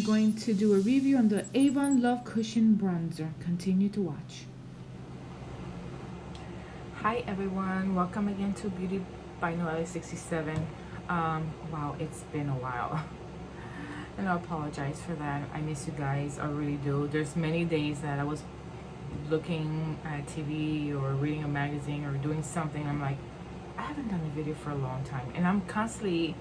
going to do a review on the Avon Love Cushion Bronzer. Continue to watch. Hi everyone, welcome again to Beauty by Noelle 67. Wow, it's been a while. And I apologize for that. I miss you guys, I really do. There's many days that I was looking at TV or reading a magazine or doing something. I'm like, I haven't done a video for a long time. And I'm constantly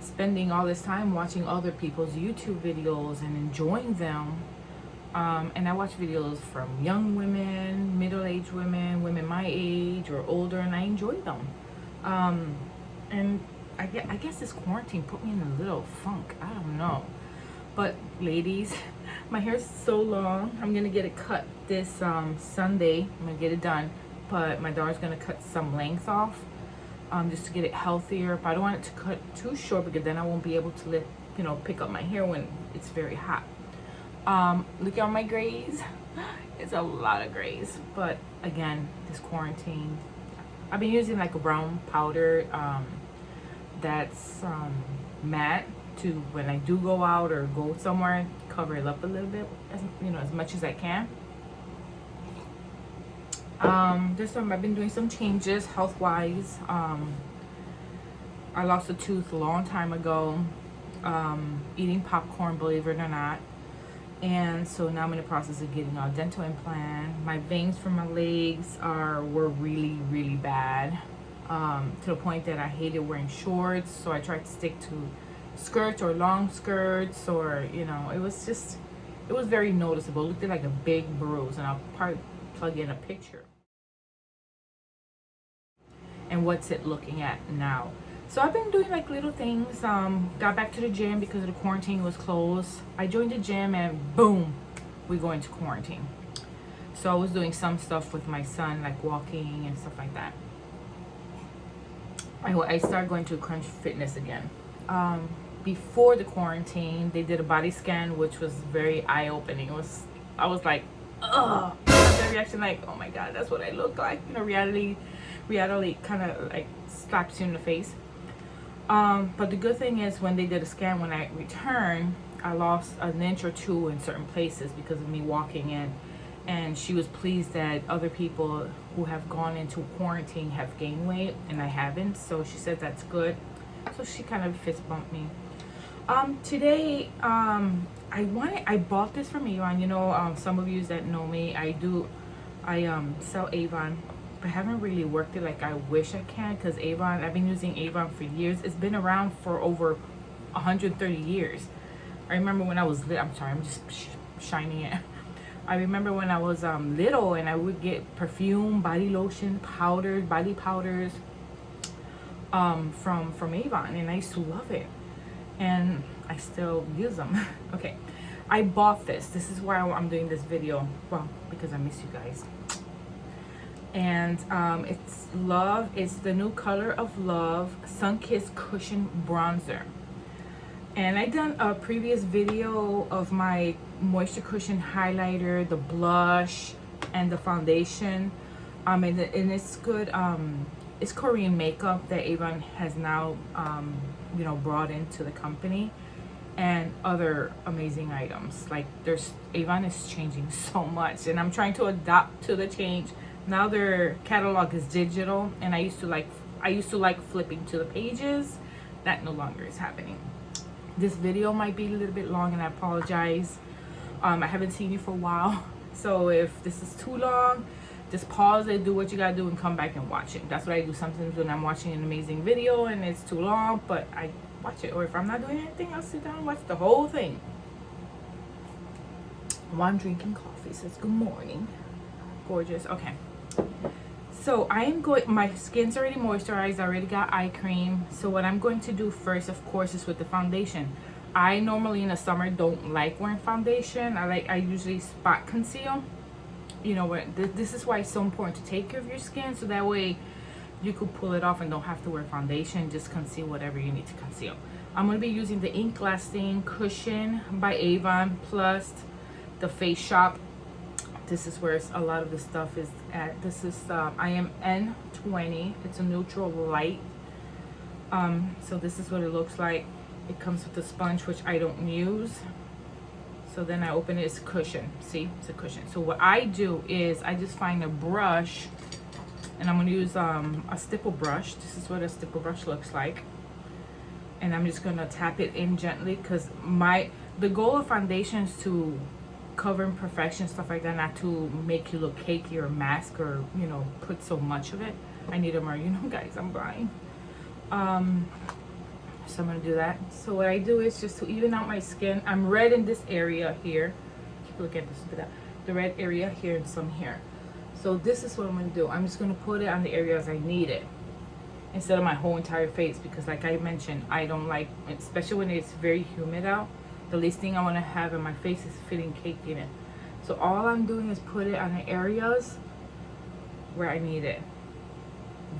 spending all this time watching other people's YouTube videos and enjoying them. And I watch videos from young women, middle-aged women, women my age or older, and I enjoy them. And I guess this quarantine put me in a little funk. I don't know. But ladies, my hair's so long. I'm gonna get it cut this Sunday. I'm gonna get it done. But my daughter's gonna cut some length off. Just to get it healthier, but I don't want it to cut too short because then I won't be able to pick up my hair when it's very hot. Look at all my grays. It's a lot of grays, but again, this quarantine, I've been using like a brown powder that's matte to when I do go out or go somewhere, cover it up a little bit, as much as I can. I've been doing some changes health-wise. I lost a tooth a long time ago, eating popcorn, believe it or not. And so now I'm in the process of getting a dental implant. My veins from my legs were really, really bad, to the point that I hated wearing shorts. So I tried to stick to skirts or long skirts, or it was very noticeable. It looked like a big bruise, and I'll probably plug in a picture. And what's it looking at now? So I've been doing like little things. Got back to the gym because the quarantine was closed. I joined the gym and boom, we go into quarantine. So I was doing some stuff with my son, like walking and stuff like that. I started going to Crunch Fitness again. Before the quarantine, they did a body scan, which was very eye-opening. I was like, ugh. That reaction, like, oh my god, that's what I look like. Reality kind of like slaps you in the face. But the good thing is, when they did a scan, when I returned, I lost an inch or two in certain places because of me walking in. And she was pleased that other people who have gone into quarantine have gained weight and I haven't. So she said that's good. So she kind of fist bumped me. Today, I bought this from Avon. Some of you that know me, I sell Avon, but I haven't really worked it like I wish I can, because Avon, I've been using Avon for years. It's been around for over 130 years. I remember when I was little, I'm sorry, I'm just shining it. I remember when I was little, and I would get perfume, body lotion, body powders from Avon, and I used to love it. And I still use them. Okay, I bought this. This is why I'm doing this video. Well, because I miss you guys. And it's Love. It's the new Color of Love Sun-Kissed Cushion Bronzer. And I done a previous video of my moisture cushion highlighter, the blush, and the foundation. And it's good. It's Korean makeup that Avon has now brought into the company, and other amazing items. Like Avon is changing so much, and I'm trying to adapt to the change. Now their catalog is digital, and I used to like flipping to the pages. That no longer is happening. This video might be a little bit long, and I apologize. I haven't seen you for a while, so if this is too long, just pause it, do what you gotta do, and come back and watch it. That's what I do sometimes when I'm watching an amazing video and it's too long, but I watch it. Or if I'm not doing anything, I'll sit down and watch the whole thing. While I'm drinking coffee, says good morning. Gorgeous. Okay. So my skin's already moisturized. I already got eye cream. So what I'm going to do first, of course, is with the foundation. I normally in the summer don't like wearing foundation. I usually spot conceal. This is why it's so important to take care of your skin, so that way you could pull it off and don't have to wear foundation. Just conceal whatever you need to conceal. I'm going to be using the Ink Lasting Cushion by Avon, plus the Face Shop. This is where a lot of the stuff is at. This is I am N20. It's a neutral light. So this is what it looks like. It comes with a sponge, which I don't use. So then I open it, it's a cushion. See, it's a cushion. So what I do is I just find a brush, and I'm gonna use a stipple brush. This is what a stipple brush looks like. And I'm just gonna tap it in gently, because the goal of foundation is to cover imperfections, stuff like that, not to make you look cakey or mask or, you know, put so much of it. I need a more, you know, guys, I'm blind. So I'm gonna do that. So what I do is just to even out my skin. I'm red in this area here. Look at this, look at that. The red area here and some here. So this is what I'm gonna do. I'm just gonna put it on the areas I need it, instead of my whole entire face, because like I mentioned, I don't like, especially when it's very humid out, the least thing I want to have in my face is feeling caked in it. So all I'm doing is put it on the areas where I need it,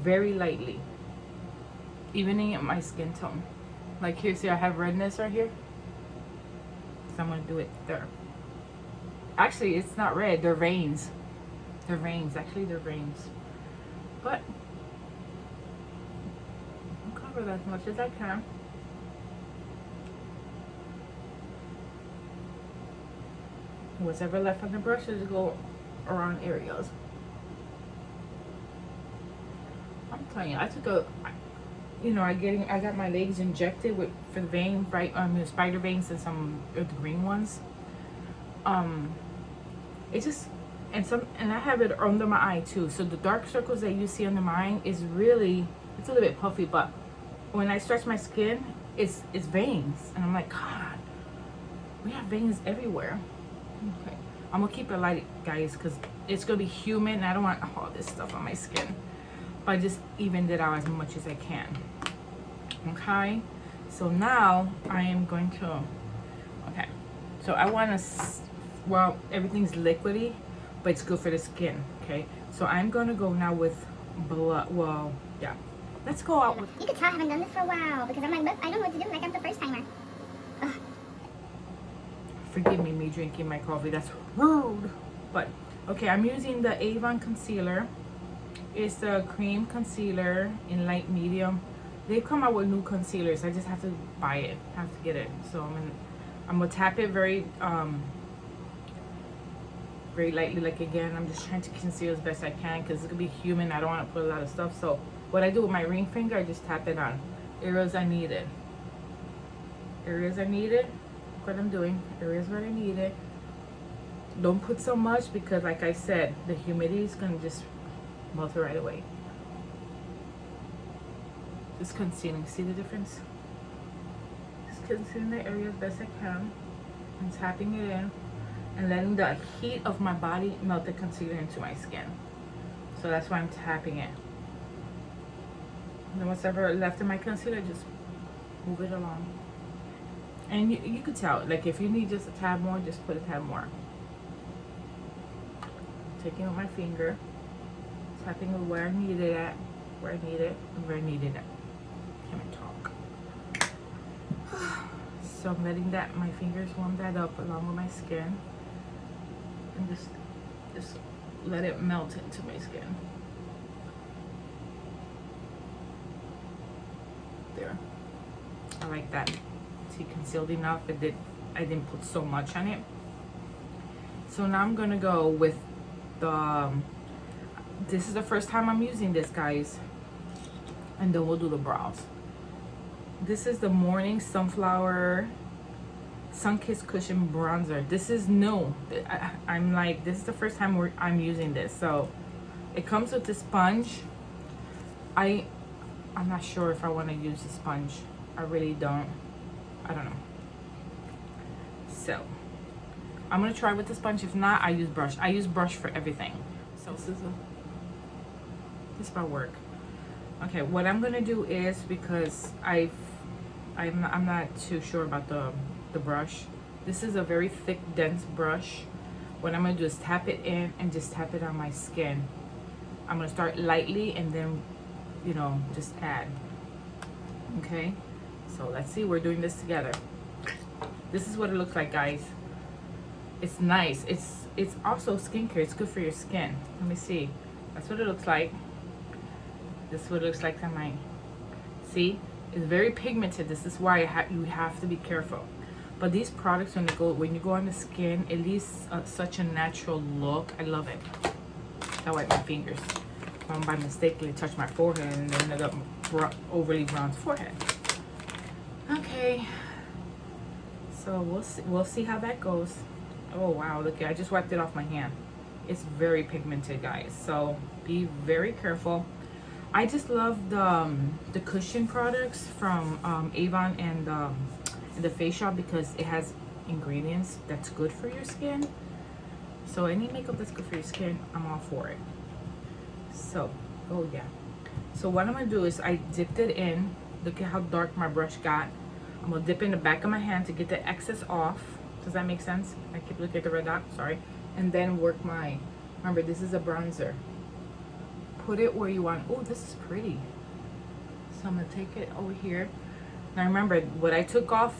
very lightly, evening up my skin tone. Like here, see I have redness right here, so I'm going to do it there. Actually, it's not red, they're veins. They're veins, actually they're veins. But I'll cover that as much as I can. What's ever left on the brush, just go around areas. I'm telling you, I took a, you know, I got my legs injected with for the vein, right? Spider veins and some of the green ones. It just and I have it under my eye too. So the dark circles that you see under mine is really, it's a little bit puffy, but when I stretch my skin, it's veins, and I'm like, God, we have veins everywhere. Okay, I'm gonna keep it light, guys, because it's gonna be humid and I don't want all this stuff on my skin. But I just evened it out as much as I can. Okay, so now I am going to, okay, so I want to, well, everything's liquidy, but it's good for the skin. Okay, so I'm gonna go now with blood. Well, yeah, let's go out with. You could tell I haven't done this for a while, because I'm like, look, I don't know what to do, like I'm the first timer. Ugh. Forgive me drinking my coffee, that's rude. But okay, I'm using the Avon concealer. It's the cream concealer in light medium. They've come out with new concealers. I just have to buy it, have to get it. So I'm gonna tap it very very lightly. Like again, I'm just trying to conceal as best I can because it's gonna be humid. I don't want to put a lot of stuff. So what I do with my ring finger, I just tap it on areas I need it. Areas I need it. What I'm doing, areas where I need it. Don't put so much, because like I said, the humidity is gonna just melt it right away. Just concealing, see the difference? Just concealing the area as best I can and tapping it in and letting the heat of my body melt the concealer into my skin. So that's why I'm tapping it. And then what's ever left in my concealer, just move it along. And you could tell, like if you need just a tab more, just put a tab more. Taking with my finger, tapping with where I need it at, where I need it, and where I need it at. Can't even talk. So I'm letting that, my fingers warm that up along with my skin. And just let it melt into my skin. There. I like that. See, concealed enough. I didn't put so much on it. So now I'm gonna go with the this is the first time I'm using this, guys, and then we'll do the brows. This is the Morning Sunflower Sun-Kissed Cushion Bronzer. This is new. I'm like, this is the first time I'm using this. So it comes with the sponge. I'm not sure if I want to use the sponge. I really don't. I don't know. So I'm gonna try with the sponge. If not, I use brush. I use brush for everything. So this might work. Okay, what I'm gonna do is, because I'm not too sure about the brush. This is a very thick, dense brush. What I'm gonna do is tap it in and just tap it on my skin. I'm gonna start lightly and then, you know, just add. Okay, so let's see, we're doing this together. This is what it looks like, guys. It's nice. It's also skincare. It's good for your skin. Let me see. That's what it looks like. This is what it looks like on mine. See, it's very pigmented. This is why you have to be careful. But these products, when you go on the skin, it leaves such a natural look. I love it. I wipe my fingers. By mistakenly touch my forehead and ended up overly bronzed forehead. Okay, so we'll see how that goes. Oh wow, look, I just wiped it off my hand. It's very pigmented, guys, so be very careful. I just love the cushion products from Avon and the Face Shop because it has ingredients that's good for your skin. So any makeup that's good for your skin, I'm all for it. So, oh yeah. So what I'm gonna do is I dipped it in. Look at how dark my brush got. I'm gonna dip in the back of my hand to get the excess off. Does that make sense? I keep looking at the red dot, sorry. And then work my, remember this is a bronzer. Put it where you want. Oh, this is pretty. So I'm gonna take it over here. Now remember, what I took off,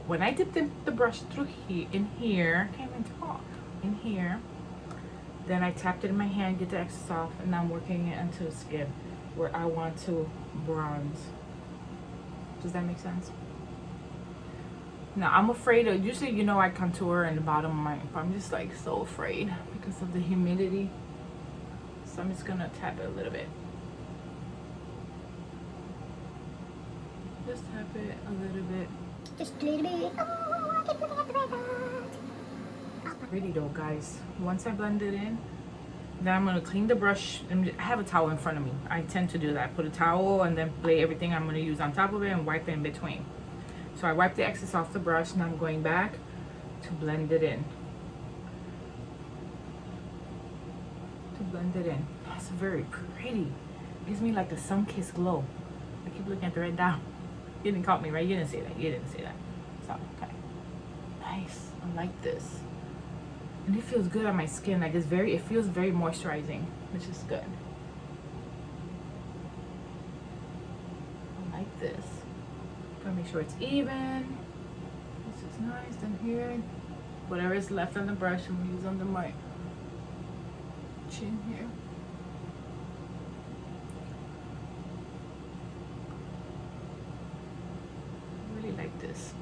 when I dipped the brush through here, in here, can't even talk, in here, then I tapped it in my hand, get the excess off, and now I'm working it into the skin where I want to bronze. Does that make sense? Now I'm afraid of, usually you know I contour in the bottom of my, I'm just like so afraid because of the humidity. So I'm just gonna tap it a little bit. Just tap it a little bit. Just a little bit. Oh, I keep looking at the red dot. Pretty though, guys. Once I blend it in, then I'm gonna clean the brush. And I have a towel in front of me. I tend to do that. Put a towel and then lay everything I'm gonna use on top of it and wipe it in between. So I wipe the excess off the brush. Now I'm going back to blend it in. That's very pretty. Gives me like a sun-kissed glow. I keep looking at the red dot. You didn't caught me, right? You didn't see that. You didn't see that. So okay. Nice. I like this. And it feels good on my skin. Like it feels very moisturizing, which is good. I like this. Gotta make sure it's even. This is nice. Then here, whatever is left on the brush, I'm gonna use under my chin here. I really like this.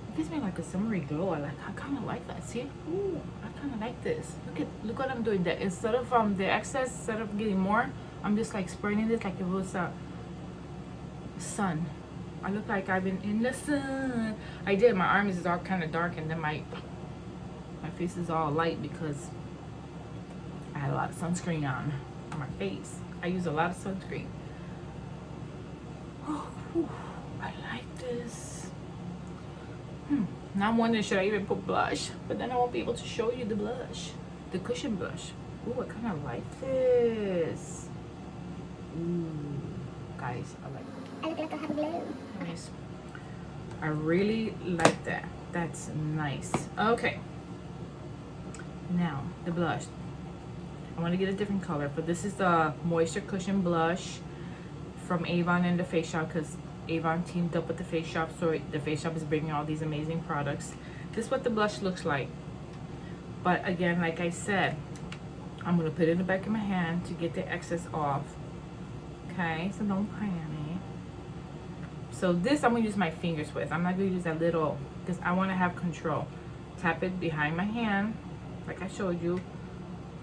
It gives me like a summery glow. I kind of like that. See? Ooh, I kind of like this. Look what I'm doing. That instead of the excess, instead of getting more, I'm just like spraying this like it was sun. I look like I've been in the sun. I did. My arm is all kind of dark, and then my face is all light because I had a lot of sunscreen on my face. I use a lot of sunscreen. Oh, whew, I like this. Now I'm wondering, should I even put blush? But then I won't be able to show you the blush. The cushion blush. Ooh, I kind of like this. Ooh, guys, I like it. I look like I have a glow. Nice. I really like that. That's nice. Okay. Now, the blush. I want to get a different color, but this is the Moisture Cushion Blush from Avon and the Face Shop because Avon teamed up with the Face Shop, so the Face Shop is bringing all these amazing products. This is what the blush looks like. But again, like I said, I'm going to put it in the back of my hand to get the excess off. Okay, so don't panic. So this I'm going to use my fingers with. I'm not going to use that little because I want to have control. Tap it behind my hand like I showed you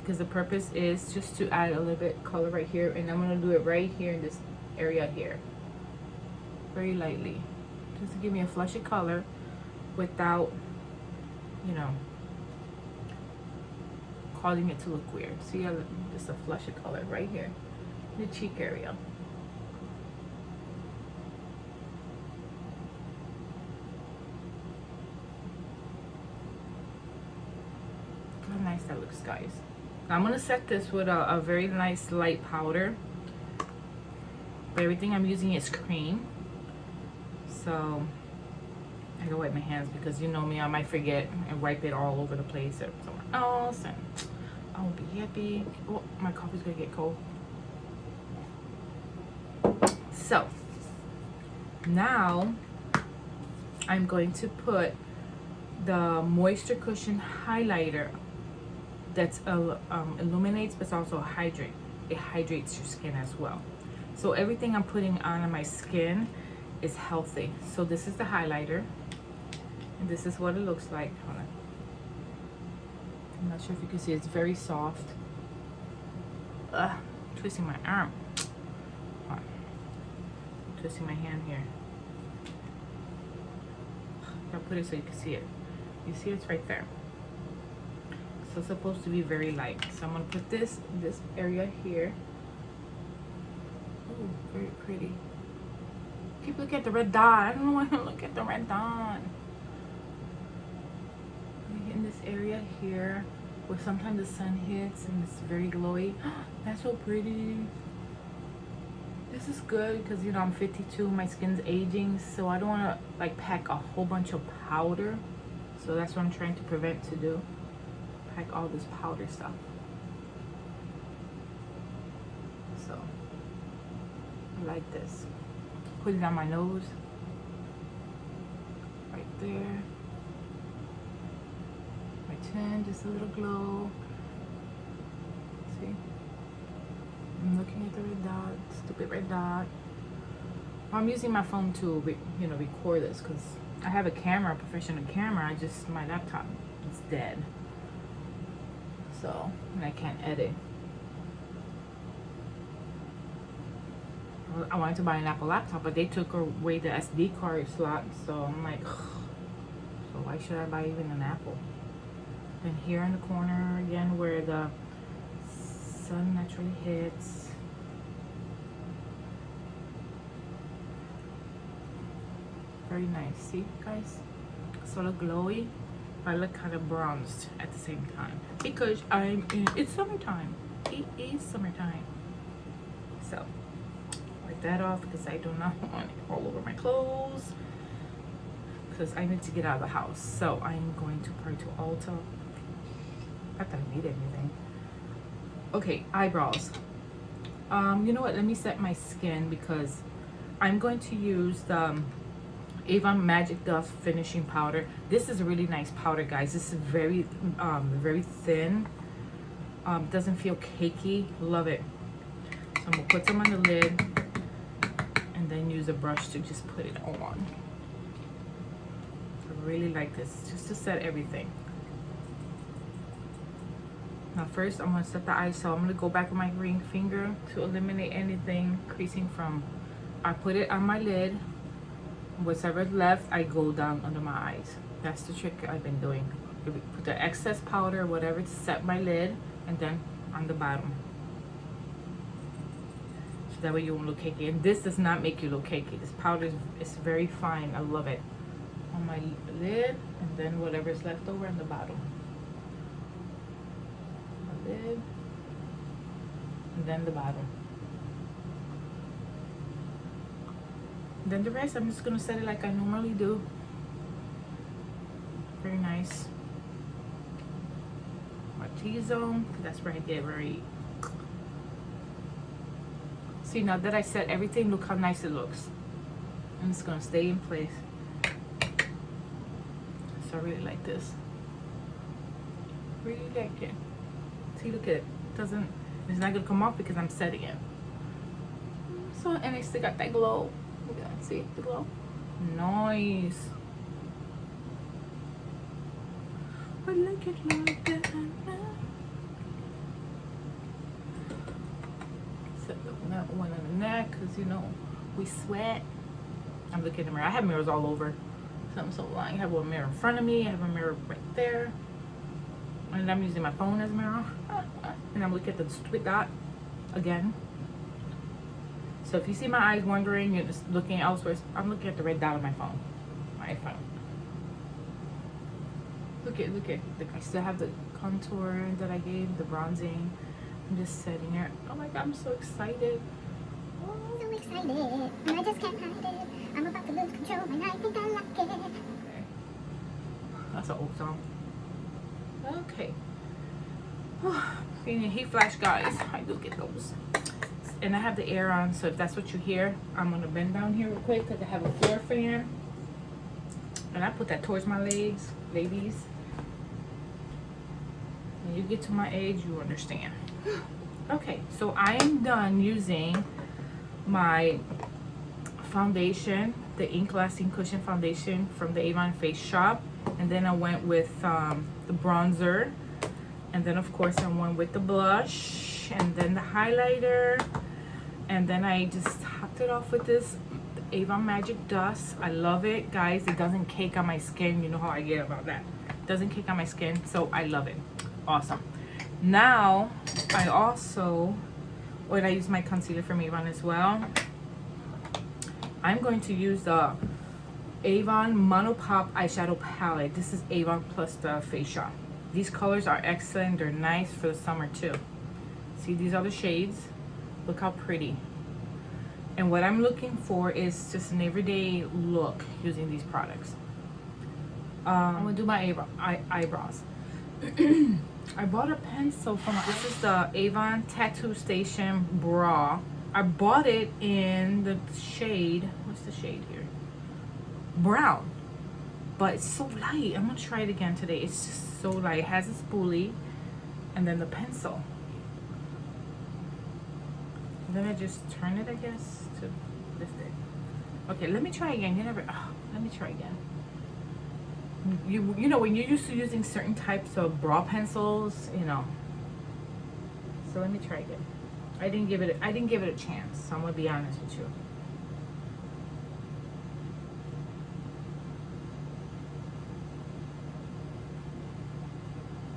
because the purpose is just to add a little bit color right here, and I'm going to do it right here in this area here. Very lightly, just to give me a flushy color without, you know, causing it to look weird. See, just a flushy color right here, the cheek area. Look how nice that looks, guys. Now I'm gonna set this with a very nice light powder. But everything I'm using is cream. So I gotta wipe my hands because you know me, I might forget and wipe it all over the place or somewhere else, and I won't be happy. Oh, my coffee's gonna get cold. So now I'm going to put the Moisture Cushion highlighter that's illuminates but also hydrates. It hydrates your skin as well. So everything I'm putting on my skin is healthy. So this is the highlighter, and this is what it looks like. Hold on. I'm not sure if you can see. It's very soft. Ugh, twisting my arm. Hold on. Twisting my hand here. I'll put it so you can see it. You see it's right there. So it's supposed to be very light. So I'm gonna put this in this area here. Oh, very pretty. Keep looking at the red dot. I don't know why I look at the red dot. In this area here, where sometimes the sun hits and it's very glowy. That's so pretty. This is good because, you know, I'm 52, my skin's aging, so I don't want to like pack a whole bunch of powder. So that's what I'm trying to prevent to do. Pack all this powder stuff. So I like this. Put it on my nose. Right there. My chin, just a little glow. See? I'm looking at the red dot, stupid red dot. Well, I'm using my phone to, you know, record this because I have a camera, a professional camera. My laptop is dead. So, and I can't edit. I wanted to buy an Apple laptop, but they took away the SD card slot. So I'm like, ugh. So why should I buy even an Apple? And here in the corner again, where the sun naturally hits. Very nice. See, guys? Sort of glowy, but I look kind of bronzed at the same time because it's summertime. It is summertime. So wipe that off because I do not want it all over my clothes because I need to get out of the house. So I'm going to pray to Ulta. Not that I need anything. Okay, eyebrows. You know what? Let me set my skin because I'm going to use the Avon Magic Dust Finishing Powder. This is a really nice powder, guys. This is very, very thin. Doesn't feel cakey. Love it. So I'm gonna put some on the lid and then use a brush to just put it on. I really like this, just to set everything. Now first I'm going to set the eyes, so I'm going to go back with my ring finger to eliminate anything creasing from, I put it on my lid, whatever's left I go down under my eyes. That's the trick I've been doing. Put the excess powder, whatever, to set my lid, and then on the bottom. So that way you won't look cakey. And this does not make you look cakey. This powder is very fine. I love it. On my lid, and then whatever's left over on the bottom. Lid, and then the bottom. Then the rest, I'm just gonna set it like I normally do. Very nice. My T-zone, that's where I get very. See, now that I set everything, look how nice it looks. And it's gonna stay in place. So I really like this. Really like it. See, look at it. It's not gonna come off because I'm setting it. So, and I still got that glow. Look at that. See the glow? Nice. But look at that. Set the one on the neck because, you know, we sweat. I'm looking in the mirror. I have mirrors all over. So I'm so lying. I have a mirror in front of me. I have a mirror right there. And I'm using my phone as a mirror. And I'm looking at the stupid dot again. So if you see my eyes wandering, you're just looking elsewhere. I'm looking at the red dot on my phone. My iPhone. Look at. I still have the contour that I gave, the bronzing. I'm just setting it. Oh my god, I'm so excited. So excited, and I just can't hide it. I'm about to lose control, and I think I like it. Okay. That's an old song. Okay. Heat flash, guys. I do get those. And I have the air on, so if that's what you hear, I'm gonna bend down here real quick because I have a floor fan. And I put that towards my legs, ladies. When you get to my age, you understand. Okay, so I am done using my foundation the Ink Lasting Cushion Foundation from the Avon Face Shop. And then I went with the bronzer. And then of course I went with the blush. And then the highlighter. And then I just topped it off with this Avon Magic Dust. I love it, guys. It doesn't cake on my skin. You know how I get about that. It doesn't cake on my skin, so I love it. Awesome. Now, I also, when I use my concealer from Avon as well, I'm going to use the Avon Mono Pop Eyeshadow Palette. This is Avon plus the Face Shop. These colors are excellent. They're nice for the summer too. See these other shades? Look how pretty. And what I'm looking for is just an everyday look using these products. I'm gonna do my eyebrows. I bought a pencil from, this is the Avon Tattoo Station Bra. I bought it in the shade, what's the shade here? Brown. But it's so light. I'm gonna try it again today. It's just so light. It has a spoolie and then the pencil. And then I just turn it, I guess, to lift it. Okay, let me try again. You never, let me try again. You know, when you're used to using certain types of brow pencils, you know. So let me try again. I didn't give it a chance, so I'm gonna be honest with you.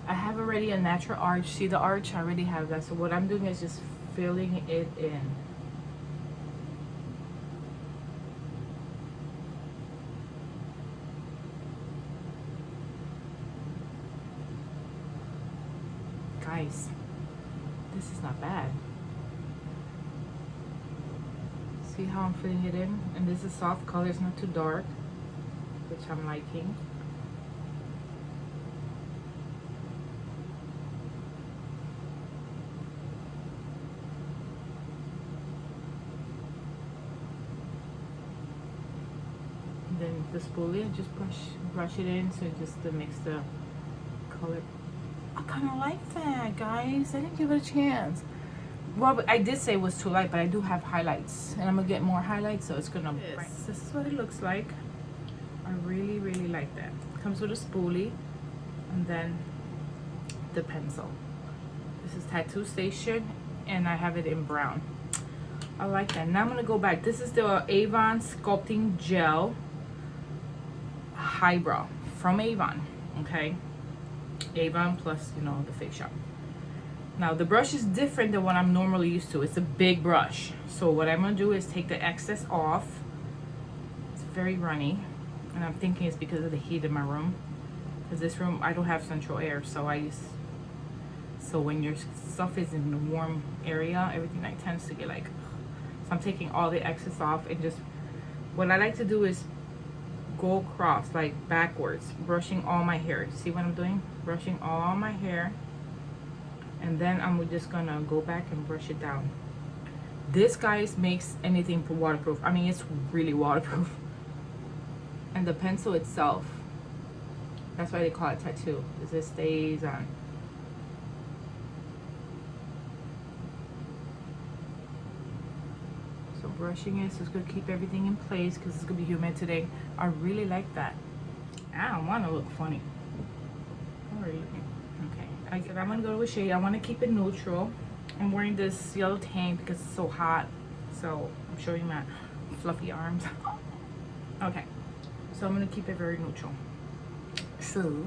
I have already a natural arch. See the arch? I already have that. So what I'm doing is just filling it in. Guys, this is not bad. See how I'm filling it in? And this is soft color, it's not too dark, which I'm liking. And then the spoolie, I just brush it in so just to mix the color. I kind of like that, guys. I didn't give it a chance. Well, I did say it was too light, but I do have highlights. And I'm going to get more highlights, so it's going to... This is what it looks like. I really, really like that. It comes with a spoolie. And then the pencil. This is Tattoo Station. And I have it in brown. I like that. Now I'm going to go back. This is the Avon Sculpting Gel Highbrow from Avon. Okay. Avon plus, you know, the Face Shop. Now the brush is different than what I'm normally used to. It's a big brush. So what I'm gonna do is take the excess off. It's very runny, and I'm thinking it's because of the heat in my room. Because this room, I don't have central air, so so when your stuff is in a warm area, everything like tends to get like. So I'm taking all the excess off and just. What I like to do is go across, like backwards, brushing all my hair. See what I'm doing? Brushing all my hair, and then I'm just gonna go back and brush it down. This, guys, makes anything waterproof. I mean, it's really waterproof. And the pencil itself, that's why they call it tattoo, because it stays on. So brushing it, so it's gonna keep everything in place because it's gonna be humid today. I really like that. I don't want to look funny. How are you looking? Okay. I'm gonna go to a shade. I want to keep it neutral. I'm wearing this yellow tank because it's so hot. So I'm showing my fluffy arms. Okay. So I'm gonna keep it very neutral. So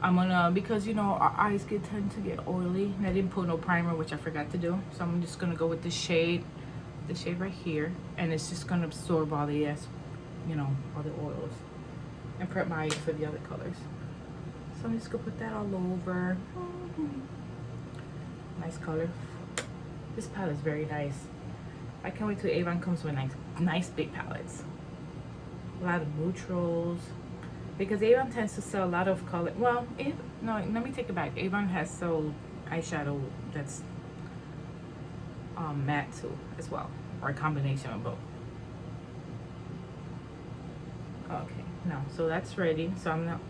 I'm gonna, because you know our eyes tend to get oily, and I didn't put no primer, which I forgot to do. So I'm just gonna go with the shade right here, and it's just gonna absorb all the all the oils, and prep my eyes for the other colors. So I'm just gonna put that all over. Nice color. This palette is very nice. I can't wait till Avon comes with nice big palettes. A lot of neutrals, because Avon tends to sell a lot of color. Well, no, let me take it back. Avon has sold eyeshadow that's matte too as well, or a combination of both. Okay, no, so that's ready. So I'm gonna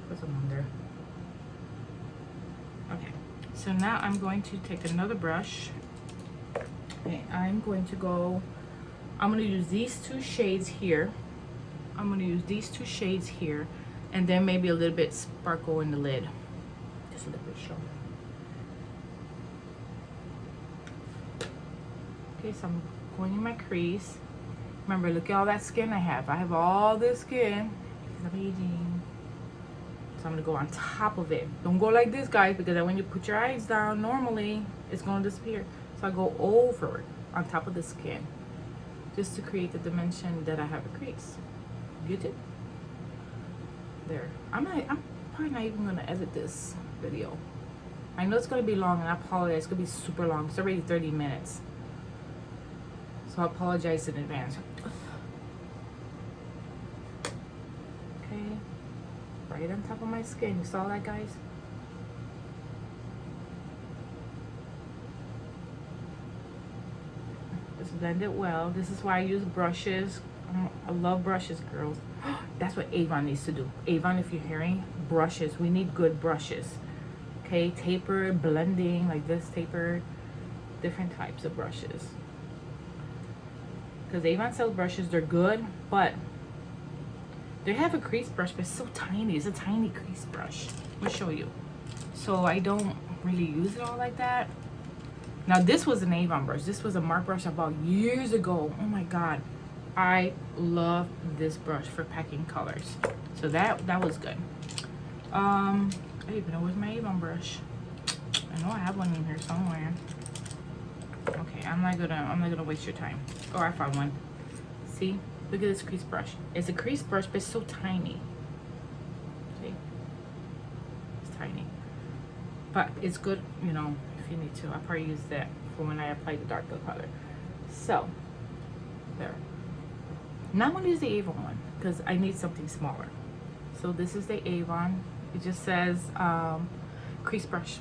put some under. Okay, so now I'm going to take another brush, and I'm going to go I'm gonna use these two shades here. I'm gonna use these two shades here, and then maybe a little bit sparkle in the lid. Just a little bit show. Okay, so I'm going in my crease. Remember, look at all that skin I have. I have all this skin. It's amazing. So I'm gonna go on top of it. Don't go like this, guys, because then when you put your eyes down, normally it's gonna disappear. So I go over on top of the skin, just to create the dimension that I have a crease. Get it? There. I'm probably not even gonna edit this video. I know it's gonna be long, and I apologize. It's gonna be super long. It's already 30 minutes. So I apologize in advance. Okay. Right on top of my skin. You saw that, guys? Just blend it well. This is why I use brushes. I love brushes, girls. That's what Avon needs to do. Avon, if you're hearing, brushes. We need good brushes. Okay, tapered, blending, like this, tapered. Different types of brushes. Because Avon sells brushes, they're good, but they have a crease brush, but it's so tiny. It's a tiny crease brush. I'll show you. So I don't really use it all like that. Now this was an Avon brush. This was a mark brush I bought years ago. Oh my God. I love this brush for packing colors. So that was good. I don't even know where's my Avon brush. I know I have one in here somewhere. Okay, I'm not gonna waste your time. Oh, I found one. See? Look at this crease brush. It's a crease brush, but it's so tiny. See? It's tiny. But it's good, you know, if you need to. I'll probably use that for when I apply the darker color. So, there. Now I'm gonna use the Avon one, because I need something smaller. So this is the Avon. It just says crease brush.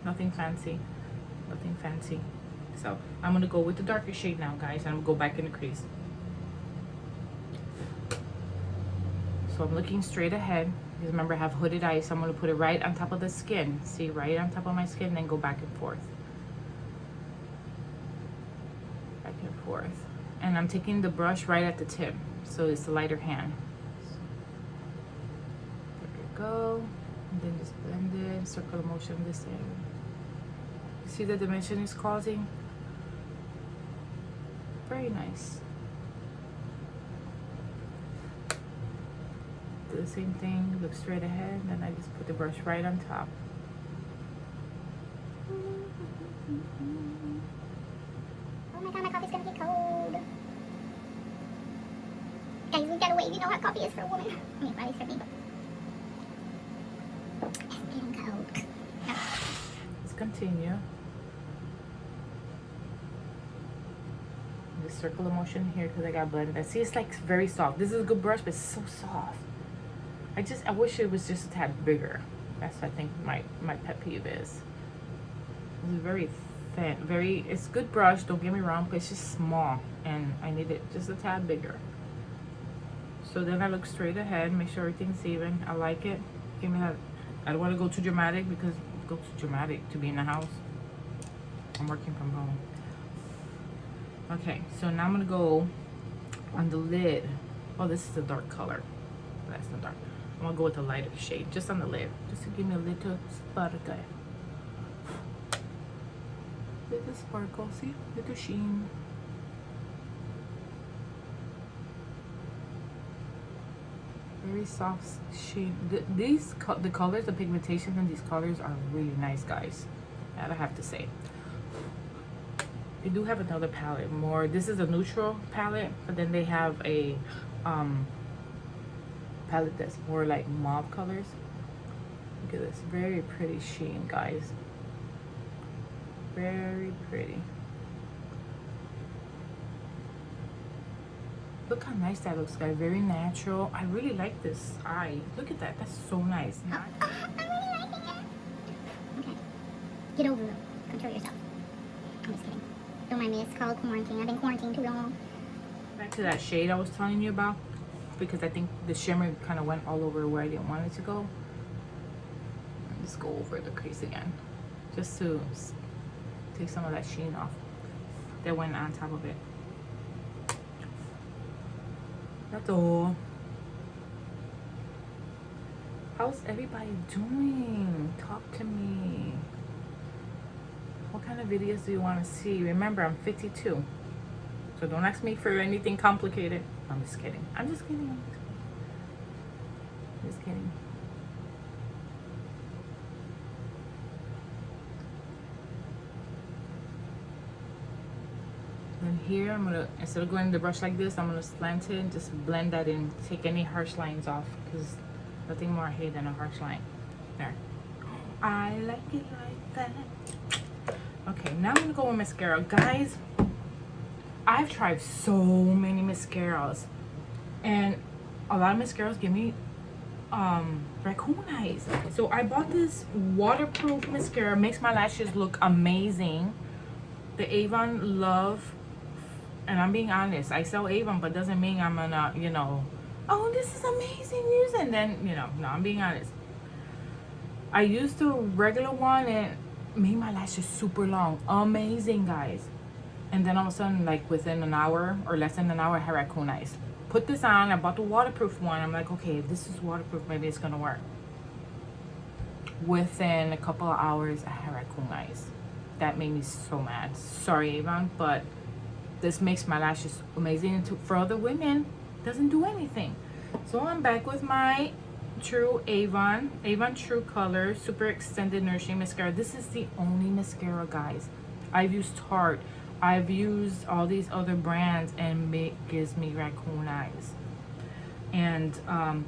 Nothing fancy. Nothing fancy. So I'm gonna go with the darker shade now, guys, and I'm gonna go back in the crease. So I'm looking straight ahead, because remember I have hooded eyes, so I'm gonna put it right on top of the skin. See, right on top of my skin, then go back and forth. Back and forth. And I'm taking the brush right at the tip, so it's the lighter hand. There we go. And then just blend it, circular motion this area. See the dimension it's causing? Very nice. Do the same thing, look straight ahead, then I just put the brush right on top. Oh my God, my coffee's gonna get cold. Guys, we gotta wait. You know how coffee is for a woman. I mean, at least for me, but it's getting cold. Let's continue. Just circle the motion here because I got blended. I see it's like very soft. This is a good brush, but it's so soft. I wish it was just a tad bigger. That's I think my pet peeve is. It's very thin, it's a good brush, don't get me wrong, but it's just small and I need it just a tad bigger. So then I look straight ahead, make sure everything's even. I like it. Give me that. I don't want to go too dramatic because it goes too dramatic to be in the house. I'm working from home. Okay, so now I'm gonna go on the lid. Oh, this is a dark color. That's not dark. I'm gonna go with a lighter shade just on the lid, just to give me a little sparkle. Little sparkle, see? Little sheen. Very soft sheen. The colors, the pigmentation in these colors are really nice, guys. That I have to say. They do have another palette, more. This is a neutral palette, but then they have a palette that's more like mauve colors. Look at this, very pretty sheen, guys. Very pretty. Look how nice that looks, guys. Very natural. I really like this eye. Look at that. That's so nice. I'm really liking it. Okay. Get over it. Control yourself. I'm just kidding. Don't mind me. It's called quarantine. I've been quarantined too long. Back to that shade I was telling you about, because I think the shimmer kind of went all over where I didn't want it to go. Just go over the crease again, just to take some of that sheen off that went on top of it. That's all. How's everybody doing? Talk to me. What kind of videos do you want to see? Remember, I'm 52. So don't ask me for anything complicated. I'm just kidding. I'm just kidding. I'm just kidding. And here I'm gonna, instead of going the brush like this, I'm gonna slant it and just blend that in. Take any harsh lines off, because nothing more I hate than a harsh line. There. I like it like that. Okay, now I'm gonna go with mascara. Guys, I've tried so many mascaras, and a lot of mascaras give me raccoon eyes. So I bought this waterproof mascara, makes my lashes look amazing. The Avon Love, and I'm being honest, I sell Avon, but doesn't mean I'm gonna, you know, oh, this is amazing, use it. And then, you know, no, I'm being honest. I used the regular one and made my lashes super long. Amazing, guys. And then all of a sudden, like within an hour or less than an hour, I had raccoon eyes. Put this on, I bought the waterproof one. I'm like, okay, if this is waterproof, maybe it's gonna work. Within a couple of hours, I had raccoon eyes. That made me so mad. Sorry, Avon, but this makes my lashes amazing. And for other women, doesn't do anything. So I'm back with my True Avon True Color Super Extended Nourishing Mascara. This is the only mascara, guys. I've used Tarte, I've used all these other brands, and it gives me raccoon eyes. And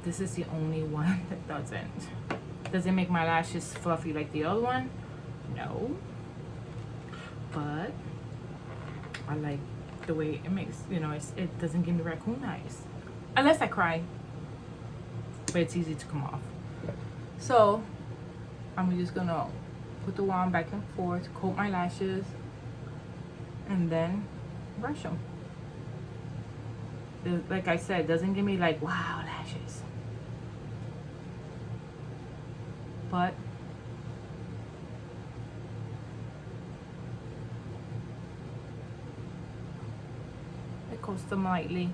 this is the only one that doesn't. Does it make my lashes fluffy like the other one? No. But I like the way it makes, you know, it doesn't give me raccoon eyes. Unless I cry. But it's easy to come off. So I'm just gonna put the wand back and forth, coat my lashes, and then brush them. Like I said, doesn't give me like wow lashes, but it coats them lightly.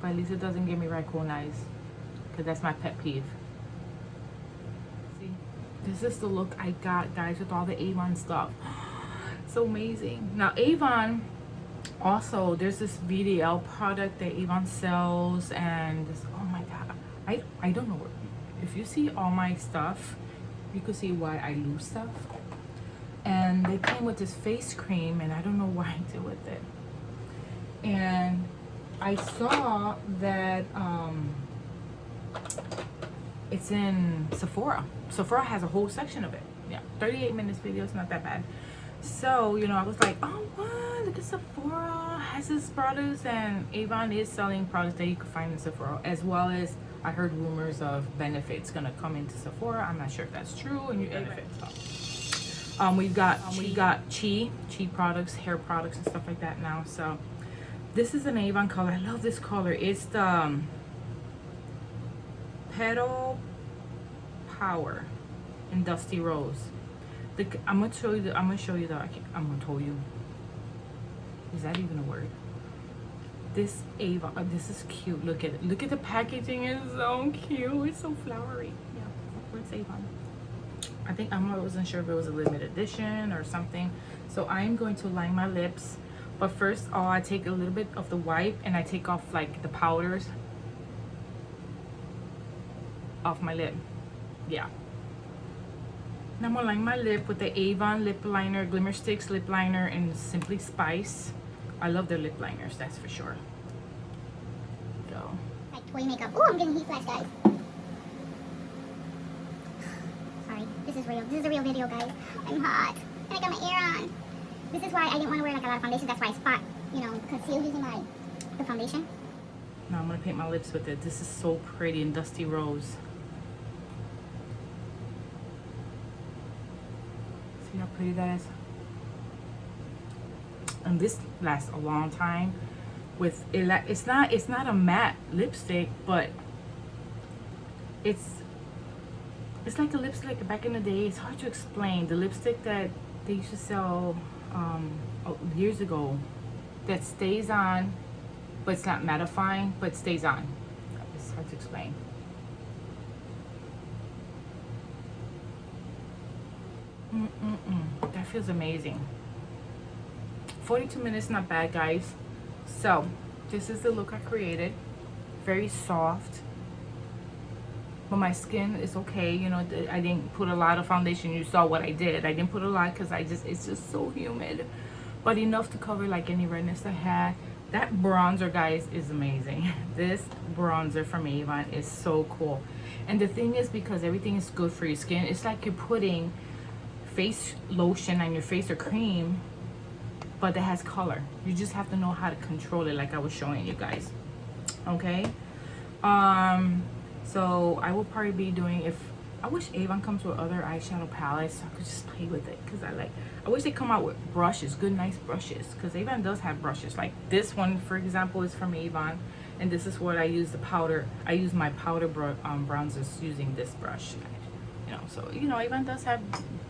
But at least it doesn't give me raccoon eyes, because that's my pet peeve. See, this is the look I got, guys, with all the Avon stuff. So amazing. Now Avon, also there's this VDL product that Avon sells, and this, oh my god, I don't know, if you see all my stuff, you could see why I lose stuff. And they came with this face cream, and I don't know what I did with it. And I saw that it's in Sephora. Sephora has a whole section of it. Yeah, 38 minutes video, it's not that bad. So, you know, I was like, oh, what? Look at Sephora has this products, and Avon is selling products that you can find in Sephora, as well as I heard rumors of Benefit's gonna come into Sephora. I'm not sure if that's true, and you Benefit. So. We've got Chi products, hair products, and stuff like that now. So this is an Avon color. I love this color. It's the Petal Power in Dusty Rose. I'm gonna show you the. I'm gonna tell you. Is that even a word? This Avon. This is cute. Look at it. Look at the packaging. It's so cute. It's so flowery. Yeah, where's Avon? I wasn't sure if it was a limited edition or something. So I'm going to line my lips. But first, I take a little bit of the wipe and I take off like the powders off my lip. Yeah. Now I'm gonna line my lip with the Avon lip liner, Glimmer Sticks lip liner, and Simply Spice. I love their lip liners, that's for sure. So. Like toy makeup. Oh, I'm getting heat flash, guys. Sorry, this is real. This is a real video, guys. I'm hot, and I got my air on. This is why I didn't want to wear like a lot of foundation. That's why I spot, you know, conceal using the foundation. Now I'm gonna paint my lips with it. This is so pretty in Dusty Rose. See how pretty that is? And this lasts a long time. With it, it's not a matte lipstick, but it's like a lipstick back in the day. It's hard to explain. The lipstick that they used to sell years ago, that stays on but it's not mattifying, but it stays on. It's hard to explain. That feels amazing. 42 minutes, not bad, guys. So this is the look I created. Very soft, but my skin is okay. You know, I didn't put a lot of foundation. You saw what I did. I didn't put a lot because it's just so humid, but enough to cover like any redness I had. That bronzer, guys, is amazing. This bronzer from Avon is so cool. And the thing is, because everything is good for your skin, it's like you're putting face lotion on your face or cream, but that has color. You just have to know how to control it, like I was showing you guys. Okay, so I will probably be doing, if I wish Avon comes with other eyeshadow palettes so I could just play with it, because I wish they come out with brushes, good nice brushes, because Avon does have brushes. Like this one, for example, is from Avon, and this is what I use, the powder. I use my powder bronzers using this brush. You know, so you know, Avon does have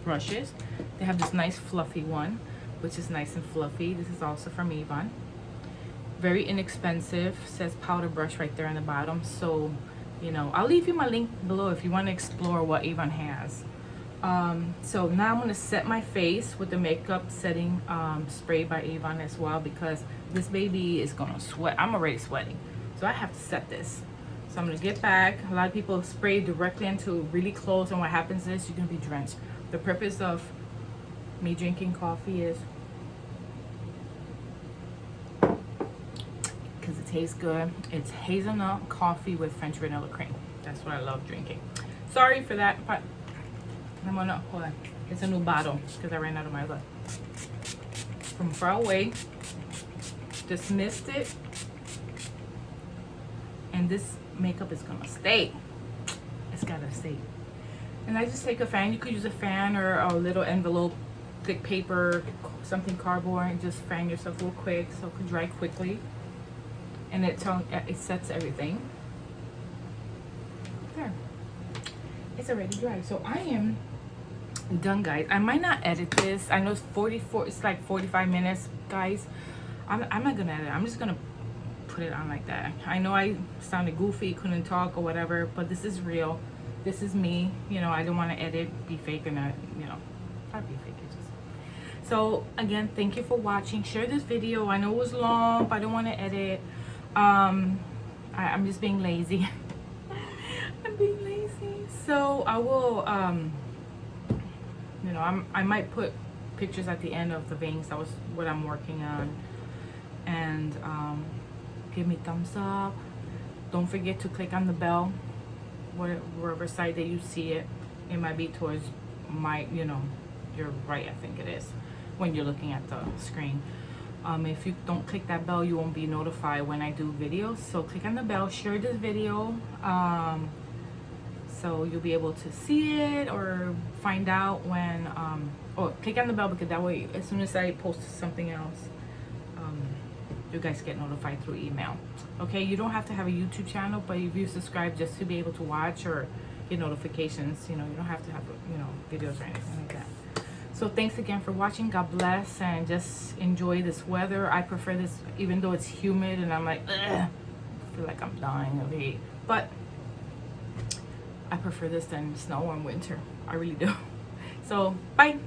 brushes. They have this nice fluffy one, which is nice and fluffy. This is also from Avon. Very inexpensive. Says powder brush right there on the bottom. So, you know, I'll leave you my link below if you want to explore what Avon has. So now I'm going to set my face with the makeup setting spray by Avon as well, because this baby is going to sweat. I'm already sweating, so I have to set this. So I'm going to get back. A lot of people spray directly into really close, and what happens is you're going to be drenched. The purpose of me drinking coffee is because it tastes good. It's hazelnut coffee with French vanilla cream. That's what I love drinking. Sorry for that, but I'm gonna, hold on. It's a new bottle because I ran out of my other. From far away, just missed it. And this makeup is gonna stay. It's gotta stay. And I just take a fan. You could use a fan or a little envelope, thick paper, something cardboard, and just fan yourself real quick so it can dry quickly. And it sets everything. There. It's already dry. So I am done, guys. I might not edit this. I know it's 44. It's like 45 minutes, guys. I'm not gonna edit. I'm just gonna put it on like that. I know I sounded goofy, couldn't talk or whatever, but this is real. This is me. You know, I don't want to edit, be fake, or not. You know, not be fake. It's just. So again, thank you for watching. Share this video. I know it was long, but I don't want to edit. I'm just being lazy. I'm being lazy. So I will, you know, I might put pictures at the end of the things. That was what I'm working on. And give me thumbs up. Don't forget to click on the bell, wherever side that you see it. It might be towards my, you know, your right, I think it is, when you're looking at the screen. If you don't click that bell, you won't be notified when I do videos. So click on the bell, share this video, so you'll be able to see it or find out when, or click on the bell, because that way, as soon as I post something else, you guys get notified through email. Okay, you don't have to have a YouTube channel, but if you subscribe just to be able to watch or get notifications, you know, you don't have to have, you know, videos or anything like that. So thanks again for watching. God bless, and just enjoy this weather. I prefer this, even though it's humid and I'm like, ugh, I feel like I'm dying of heat. But I prefer this than snow or winter. I really do. So bye.